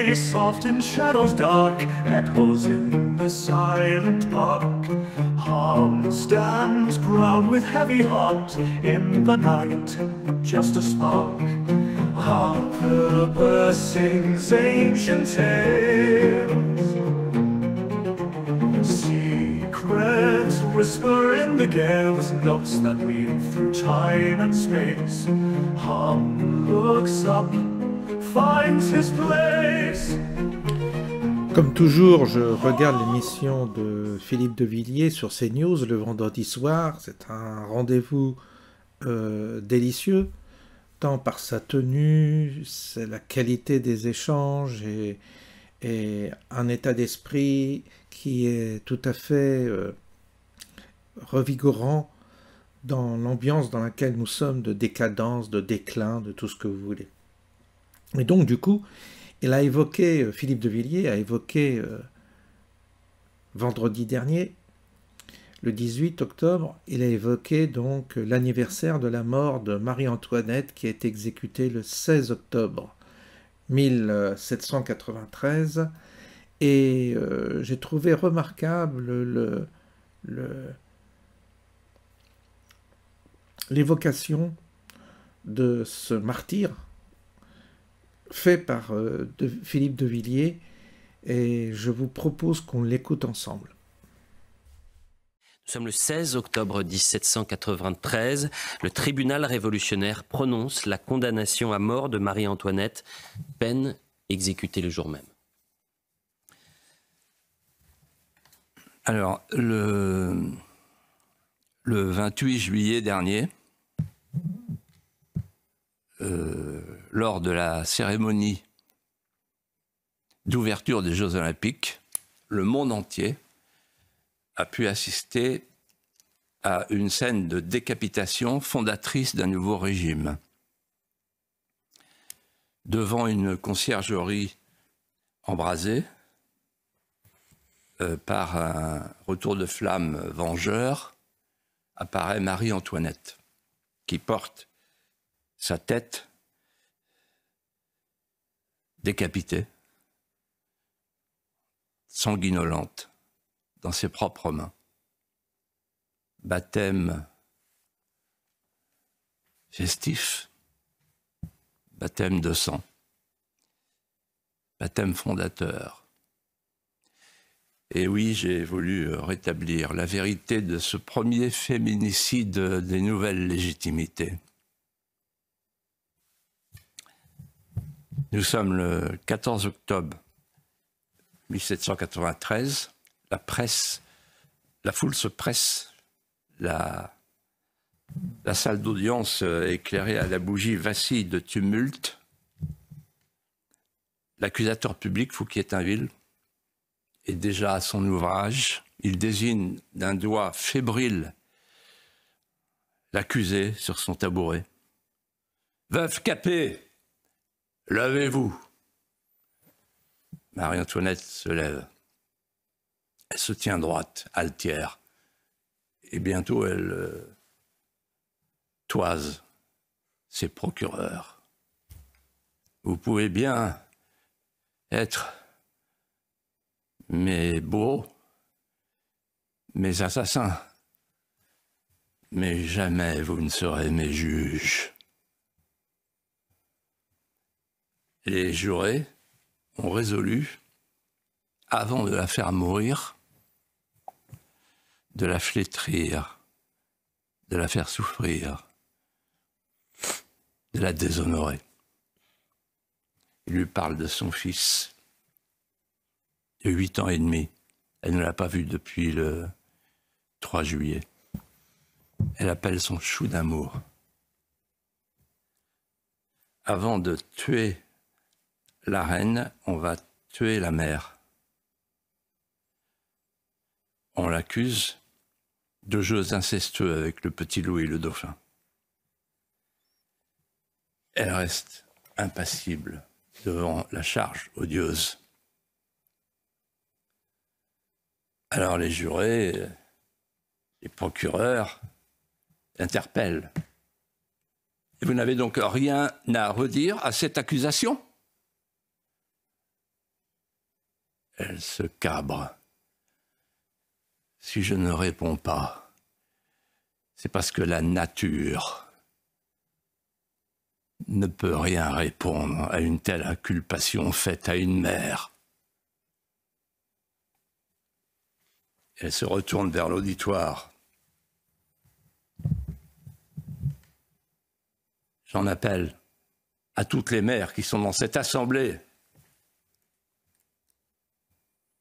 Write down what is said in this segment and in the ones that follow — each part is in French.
lay soft in shadows dark, echoes in the silent park. Hum stands proud with heavy heart, in the night, just a spark. Harper sings ancient tales, secrets whisper in the gales, notes that weave through time and space. Hum looks up, finds his place. Comme toujours, je regarde l'émission de Philippe de Villiers sur CNews le vendredi soir. C'est un rendez-vous délicieux, tant par sa tenue, c'est la qualité des échanges et un état d'esprit qui est tout à fait revigorant dans l'ambiance dans laquelle nous sommes de décadence, de déclin, de tout ce que vous voulez. Et donc, du coup, il a évoqué, Philippe de Villiers a évoqué vendredi dernier, le 18 octobre, il a évoqué donc l'anniversaire de la mort de Marie-Antoinette qui a été exécutée le 16 octobre 1793. Et j'ai trouvé remarquable l'évocation de ce martyr fait par Philippe de Villiers, et je vous propose qu'on l'écoute ensemble. Nous sommes le 16 octobre 1793. Le tribunal révolutionnaire prononce la condamnation à mort de Marie-Antoinette, peine exécutée le jour même. Alors, le 28 juillet dernier, lors de la cérémonie d'ouverture des Jeux Olympiques, le monde entier a pu assister à une scène de décapitation fondatrice d'un nouveau régime. Devant une conciergerie embrasée par un retour de flamme vengeur, apparaît Marie-Antoinette, qui porte sa tête décapitée, sanguinolente, dans ses propres mains. Baptême festif, baptême de sang, baptême fondateur. Et oui, j'ai voulu rétablir la vérité de ce premier féminicide des nouvelles légitimités. Nous sommes le 14 octobre 1793. La foule se presse. La salle d'audience éclairée à la bougie vacille de tumulte. L'accusateur public, Fouquier-Tinville, est déjà à son ouvrage. Il désigne d'un doigt fébrile l'accusé sur son tabouret. « Veuve Capet, levez-vous !» Marie-Antoinette se lève. Elle se tient droite, altière. Et bientôt, elle toise ses procureurs. Vous pouvez bien être mes bourreaux, mes assassins, mais jamais vous ne serez mes juges. Les jurés ont résolu, avant de la faire mourir, de la flétrir, de la faire souffrir, de la déshonorer. Il lui parle de son fils, de 8 ans et demi. Elle ne l'a pas vu depuis le 3 juillet. Elle appelle son chou d'amour. Avant de tuer la reine, on va tuer la mère. On l'accuse de jeux incestueux avec le petit Louis le dauphin. Elle reste impassible devant la charge odieuse. Alors les jurés, les procureurs interpellent. Et vous n'avez donc rien à redire à cette accusation ? elle se cabre. Si je ne réponds pas, c'est parce que la nature ne peut rien répondre à une telle inculpation faite à une mère. Elle se retourne vers l'auditoire. J'en appelle à toutes les mères qui sont dans cette assemblée.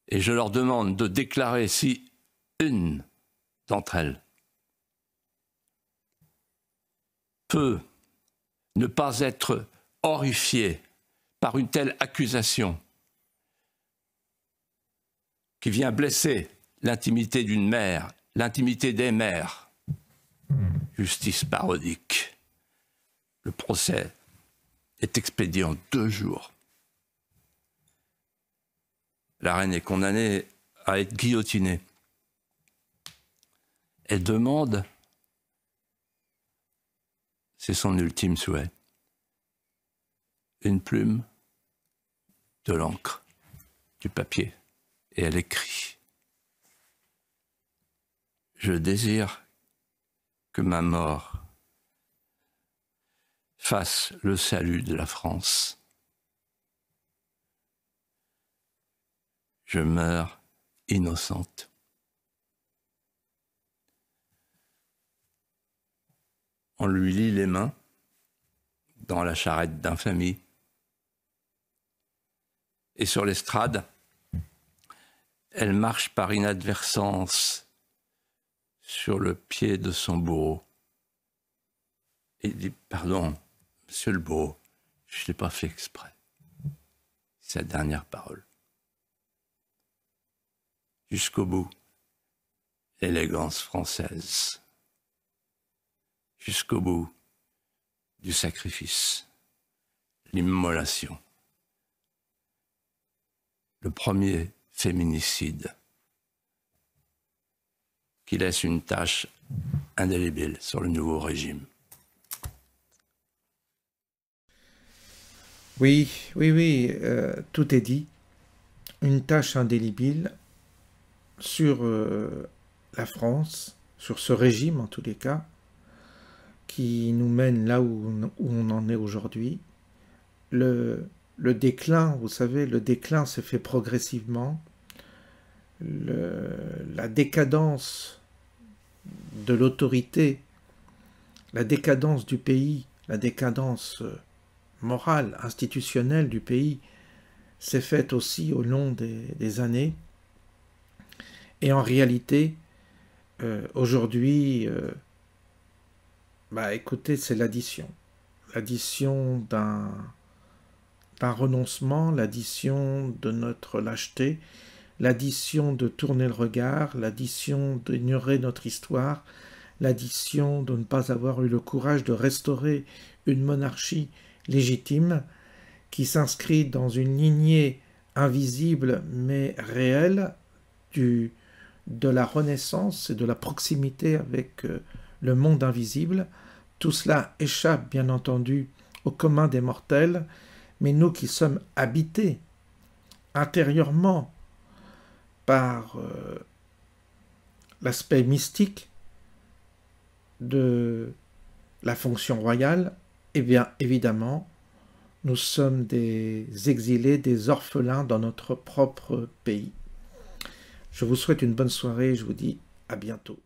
Et je leur demande de déclarer si une d'entre elles peut ne pas être horrifiée par une telle accusation qui vient blesser l'intimité d'une mère, l'intimité des mères. Justice parodique. Le procès est expédié en 2 jours. La reine est condamnée à être guillotinée. Elle demande, c'est son ultime souhait, une plume, de l'encre, du papier, et elle écrit. Je désire que ma mort fasse le salut de la France. Je meurs innocente. On lui lie les mains dans la charrette d'infamie. Et sur l'estrade, elle marche par inadvertance sur le pied de son bourreau. Et dit, pardon, monsieur le bourreau, je ne l'ai pas fait exprès. C'est sa dernière parole. Jusqu'au bout, l'élégance française. Jusqu'au bout du sacrifice, l'immolation. Le premier féminicide qui laisse une tache indélébile sur le nouveau régime. Oui, tout est dit. Une tache indélébile sur la France, sur ce régime en tous les cas, qui nous mène là où on en est aujourd'hui. Le déclin, vous savez, le déclin s'est fait progressivement. La décadence de l'autorité, la décadence du pays, la décadence morale, institutionnelle du pays, s'est faite aussi au long des années. Et en réalité, aujourd'hui, écoutez, c'est l'addition. L'addition d'un renoncement, l'addition de notre lâcheté, l'addition de tourner le regard, l'addition d'ignorer notre histoire, l'addition de ne pas avoir eu le courage de restaurer une monarchie légitime qui s'inscrit dans une lignée invisible mais réelle de la renaissance et de la proximité avec le monde invisible. Tout cela échappe bien entendu au commun des mortels, mais nous qui sommes habités intérieurement par l'aspect mystique de la fonction royale, eh bien évidemment, nous sommes des exilés, des orphelins dans notre propre pays. Je vous souhaite une bonne soirée et je vous dis à bientôt.